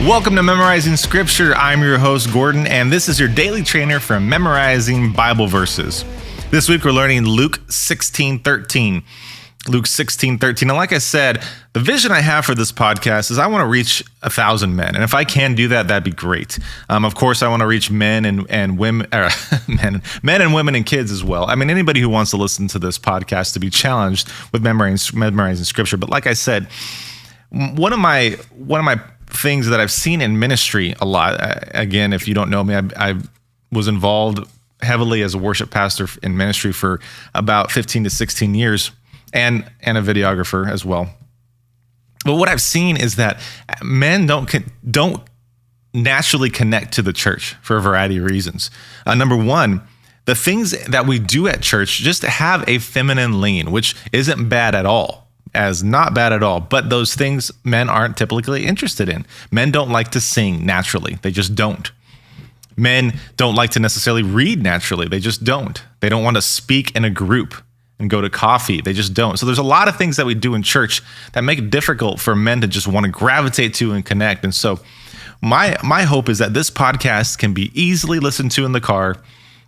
Welcome to Memorizing Scripture. I'm your host, Gordon, and this is your daily trainer for memorizing Bible verses. This week, we're learning Luke 16:13. Luke 16:13. And like I said, the vision I have for this podcast is I want to reach 1,000 men. And if I can do that, that'd be great. Of course, I want to reach men and women, men and women and kids as well. I mean, anybody who wants to listen to this podcast to be challenged with memorizing Scripture. But like I said, one of my things that I've seen in ministry a lot, again, if you don't know me, I was involved heavily as a worship pastor in ministry for about 15 to 16 years. And a videographer as well. But what I've seen is that men don't naturally connect to the church for a variety of reasons. Number one, the things that we do at church just have a feminine lean, which isn't bad at all, not bad at all. But those things men aren't typically interested in. Men don't like to sing naturally. They just don't. Men don't like to necessarily read naturally. They just don't. They don't want to speak in a group and go to coffee. They just don't. So there's a lot of things that we do in church that make it difficult for men to just want to gravitate to and connect. And so my hope is that this podcast can be easily listened to in the car,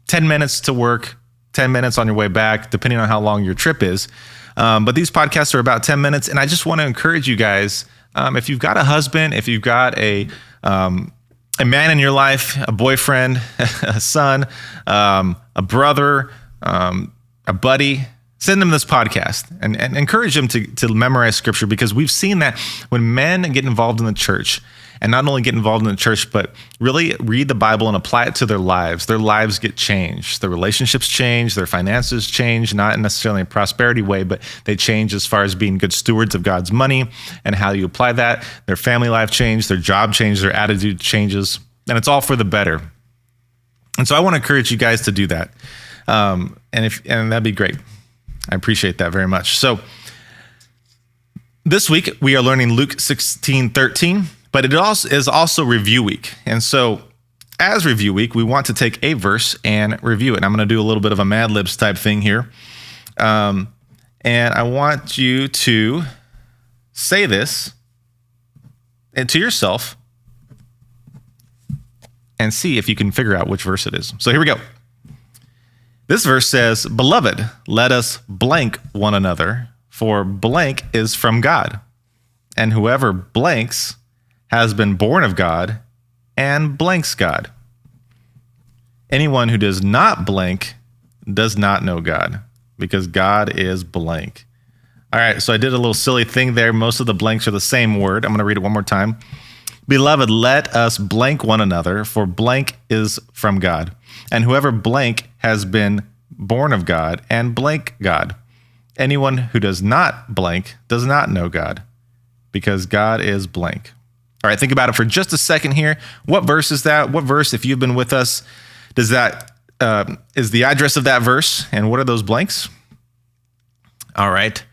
10 minutes to work, 10 minutes on your way back, depending on how long your trip is. But these podcasts are about 10 minutes. And I just want to encourage you guys, if you've got a husband, if you've got a man in your life, a boyfriend, a son, a brother, a buddy, send them this podcast and encourage them to memorize Scripture, because we've seen that when men get involved in the church, and not only get involved in the church, but really read the Bible and apply it to their lives get changed. Their relationships change, their finances change, not necessarily in a prosperity way, but they change as far as being good stewards of God's money and how you apply that. Their family life changes, their job changes, their attitude changes, and it's all for the better. And so I want to encourage you guys to do that. And that'd be great. I appreciate that very much. So this week we are learning Luke 16:13, but it is also review week. And so as review week, we want to take a verse and review it. And I'm going to do a little bit of a Mad Libs type thing here. And I want you to say this to yourself and see if you can figure out which verse it is. So here we go. This verse says, "Beloved, let us blank one another, for blank is from God. And whoever blanks has been born of God and blanks God. Anyone who does not blank does not know God, because God is blank." All right, so I did a little silly thing there. Most of the blanks are the same word. I'm going to read it one more time. "Beloved, let us blank one another, for blank is from God. And whoever blank has been born of God and blank God. Anyone who does not blank does not know God, because God is blank." All right, think about it for just a second here. What verse is that? What verse, if you've been with us, is the address of that verse? And what are those blanks? All right.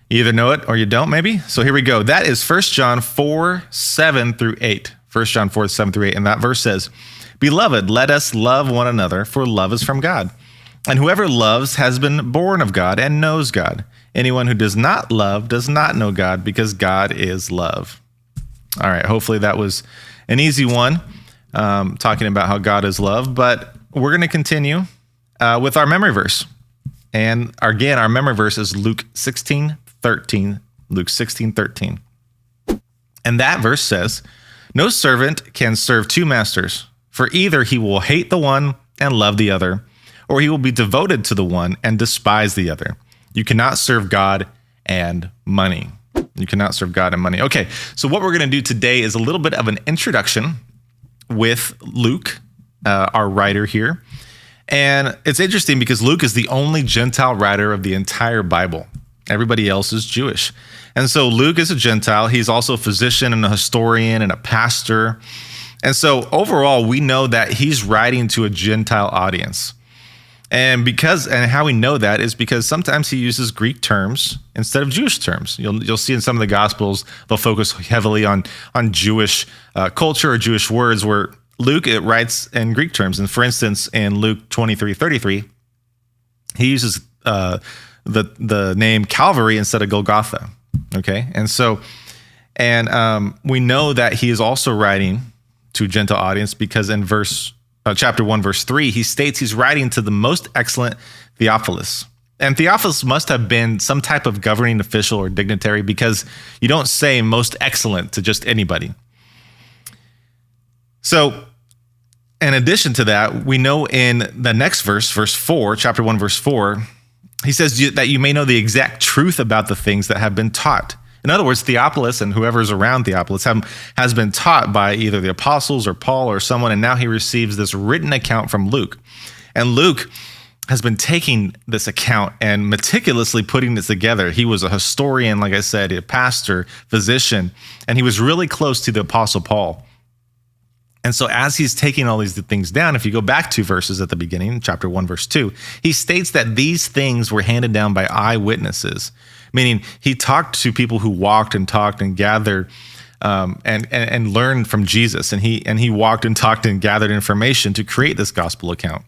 You either know it or you don't, maybe. So here we go. That is 1 John 4:7-8. 1 John 4:7-8. And that verse says, "Beloved, let us love one another, for love is from God. And whoever loves has been born of God and knows God. Anyone who does not love does not know God, because God is love." All right, hopefully that was an easy one, talking about how God is love. But we're going to continue with our memory verse. And again, our memory verse is Luke 16:13. Luke 16:13. And that verse says, "No servant can serve two masters, for either he will hate the one and love the other, or he will be devoted to the one and despise the other. You cannot serve God and money." You cannot serve God and money. Okay, so what we're going to do today is a little bit of an introduction with Luke, our writer here. And it's interesting because Luke is the only Gentile writer of the entire Bible. Everybody else is Jewish. And so Luke is a Gentile. He's also a physician and a historian and a pastor. And so overall, we know that he's writing to a Gentile audience. And how we know that is because sometimes he uses Greek terms instead of Jewish terms. You'll see in some of the Gospels, they'll focus heavily on Jewish culture or Jewish words, where Luke writes in Greek terms. And for instance, in Luke 23:33, he uses the name Calvary instead of Golgotha. Okay, and so And we know that he is also writing to a Gentile audience because in chapter 1, verse 3, he states he's writing to the most excellent Theophilus. And Theophilus must have been some type of governing official or dignitary because you don't say most excellent to just anybody. So in addition to that, we know in the next verse 4, chapter 1, verse 4, he says that you may know the exact truth about the things that have been taught. In other words, Theophilus and whoever's around Theophilus has been taught by either the apostles or Paul or someone, and now he receives this written account from Luke. And Luke has been taking this account and meticulously putting it together. He was a historian, like I said, a pastor, physician, and he was really close to the apostle Paul. And so as he's taking all these things down, if you go back 2 verses at the beginning, chapter 1, verse 2, he states that these things were handed down by eyewitnesses, meaning he talked to people who walked and talked and gathered and learned from Jesus. And he walked and talked and gathered information to create this gospel account.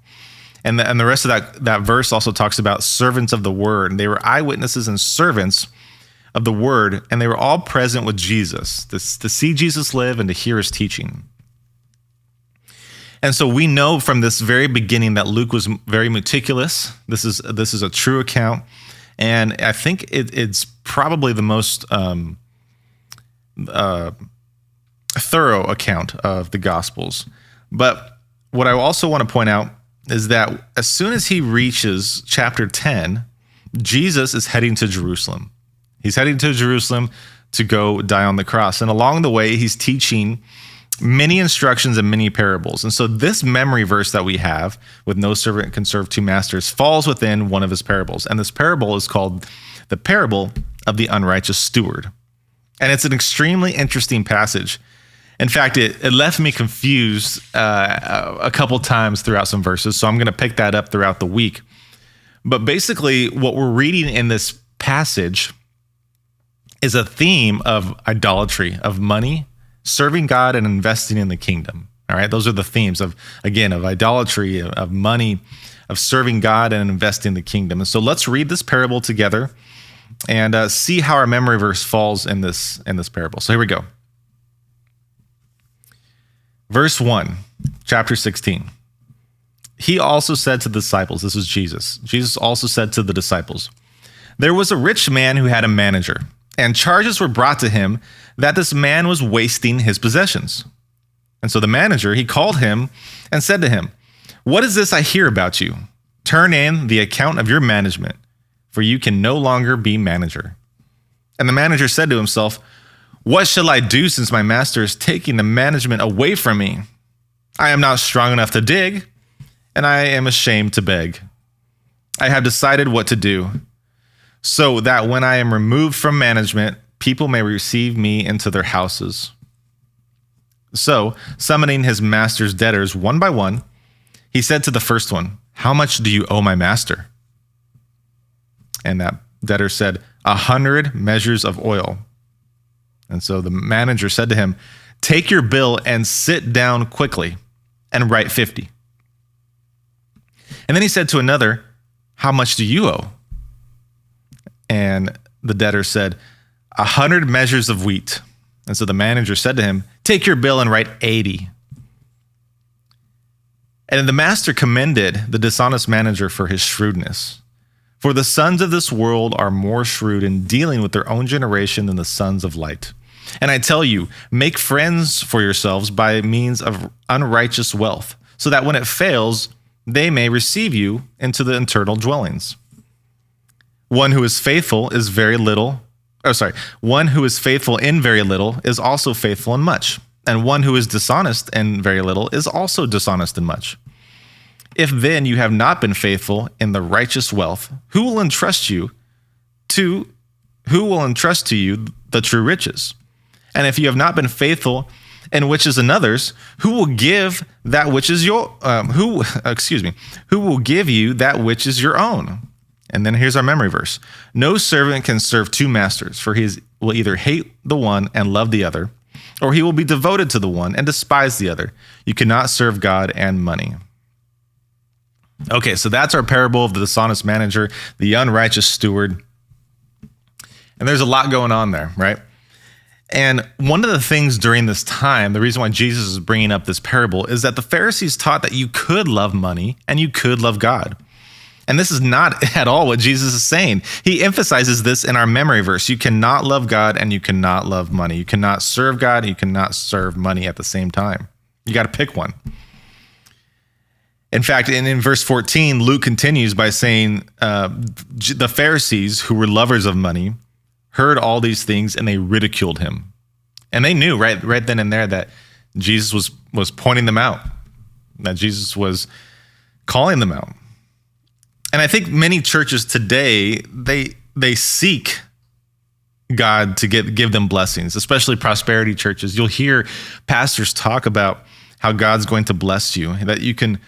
And the rest of that verse also talks about servants of the word. They were eyewitnesses and servants of the word, and they were all present with Jesus to see Jesus live and to hear his teaching. And so we know from this very beginning that Luke was very meticulous. This is a true account, and I think it's probably the most thorough account of the Gospels. But what I also want to point out is that as soon as he reaches chapter 10, Jesus is heading to Jerusalem. He's heading to Jerusalem to go die on the cross, and along the way, he's teaching many instructions and many parables. And so this memory verse that we have with no servant can serve 2 masters falls within one of his parables. And this parable is called the parable of the unrighteous steward. And it's an extremely interesting passage. In fact, it left me confused a couple times throughout some verses. So I'm going to pick that up throughout the week. But basically what we're reading in this passage is a theme of idolatry, of money, serving God and investing in the kingdom. All right, those are the themes of idolatry, of money, of serving God and investing in the kingdom. And so let's read this parable together and see how our memory verse falls in this parable. So here we go. Verse 1, chapter 16. He also said to the disciples, this is Jesus. Jesus also said to the disciples, there was a rich man who had a manager, and charges were brought to him that this man was wasting his possessions. And so the manager, he called him and said to him, what is this I hear about you? Turn in the account of your management, for you can no longer be manager. And the manager said to himself, what shall I do since my master is taking the management away from me? I am not strong enough to dig, and I am ashamed to beg. I have decided what to do, so that when I am removed from management, people may receive me into their houses. So, summoning his master's debtors one by one, he said to the first one, how much do you owe my master? And that debtor said, 100 measures of oil. And so the manager said to him, take your bill and sit down quickly and write 50. And then he said to another, how much do you owe? And the debtor said, 100 measures of wheat. And so the manager said to him, take your bill and write 80. And the master commended the dishonest manager for his shrewdness. For the sons of this world are more shrewd in dealing with their own generation than the sons of light. And I tell you, make friends for yourselves by means of unrighteous wealth, so that when it fails, they may receive you into the eternal dwellings. One who is faithful in very little is also faithful in much. And one who is dishonest in very little is also dishonest in much. If then you have not been faithful in the righteous wealth, who will entrust to you the true riches? And if you have not been faithful in which is another's, who will give that which is who will give you that which is your own? And then here's our memory verse. No servant can serve 2 masters, for he will either hate the one and love the other, or he will be devoted to the one and despise the other. You cannot serve God and money. Okay, so that's our parable of the dishonest manager, the unrighteous steward. And there's a lot going on there, right? And one of the things during this time, the reason why Jesus is bringing up this parable is that the Pharisees taught that you could love money and you could love God. And this is not at all what Jesus is saying. He emphasizes this in our memory verse. You cannot love God and you cannot love money. You cannot serve God and you cannot serve money at the same time. You got to pick one. In fact, in verse 14, Luke continues by saying the Pharisees, who were lovers of money, heard all these things and they ridiculed him. And they knew right then and there that Jesus was pointing them out, that Jesus was calling them out. And I think many churches today, they seek God to give them blessings, especially prosperity churches. You'll hear pastors talk about how God's going to bless you, that you can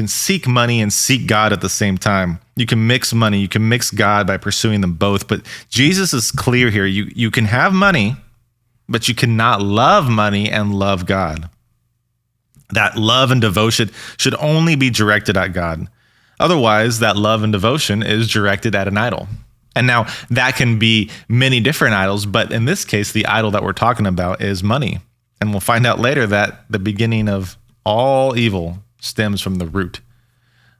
seek money and seek God at the same time. You can mix money, you can mix God by pursuing them both. But Jesus is clear here. You can have money, but you cannot love money and love God. That love and devotion should only be directed at God. Otherwise, that love and devotion is directed at an idol. And now that can be many different idols, but in this case, the idol that we're talking about is money. And we'll find out later that the beginning of all evil stems from the root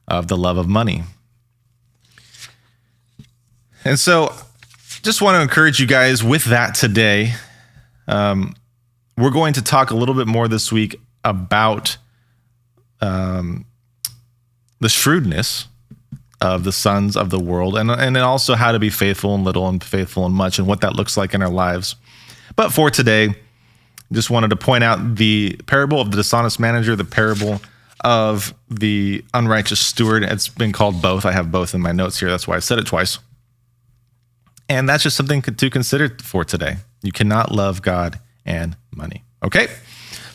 of the love of money. And so just want to encourage you guys with that today. We're going to talk a little bit more this week about the shrewdness of the sons of the world, and then also how to be faithful in little and faithful in much, and what that looks like in our lives. But for today, just wanted to point out the parable of the dishonest manager, the parable of the unrighteous steward. It's been called both. I have both in my notes here. That's why I said it twice. And that's just something to consider for today. You cannot love God and money. Okay?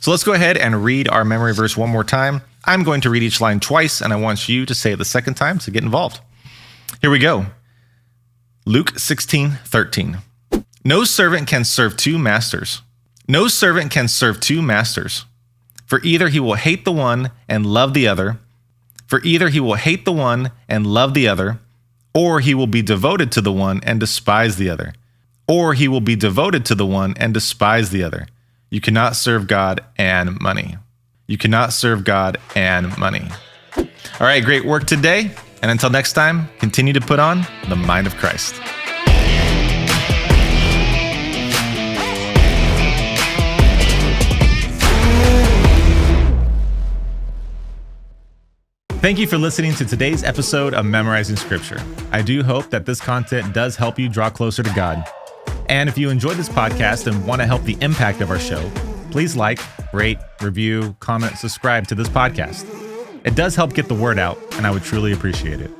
So let's go ahead and read our memory verse one more time. I'm going to read each line twice, and I want you to say it the second time to get involved. Here we go. Luke 16:13. No servant can serve two masters. No servant can serve two masters. For either he will hate the one and love the other, or he will be devoted to the one and despise the other. You cannot serve God and money. All right, great work today. And until next time, continue to put on the mind of Christ. Thank you for listening to today's episode of Memorizing Scripture. I do hope that this content does help you draw closer to God. And if you enjoyed this podcast and want to help the impact of our show, please like, rate, review, comment, subscribe to this podcast. It does help get the word out, and I would truly appreciate it.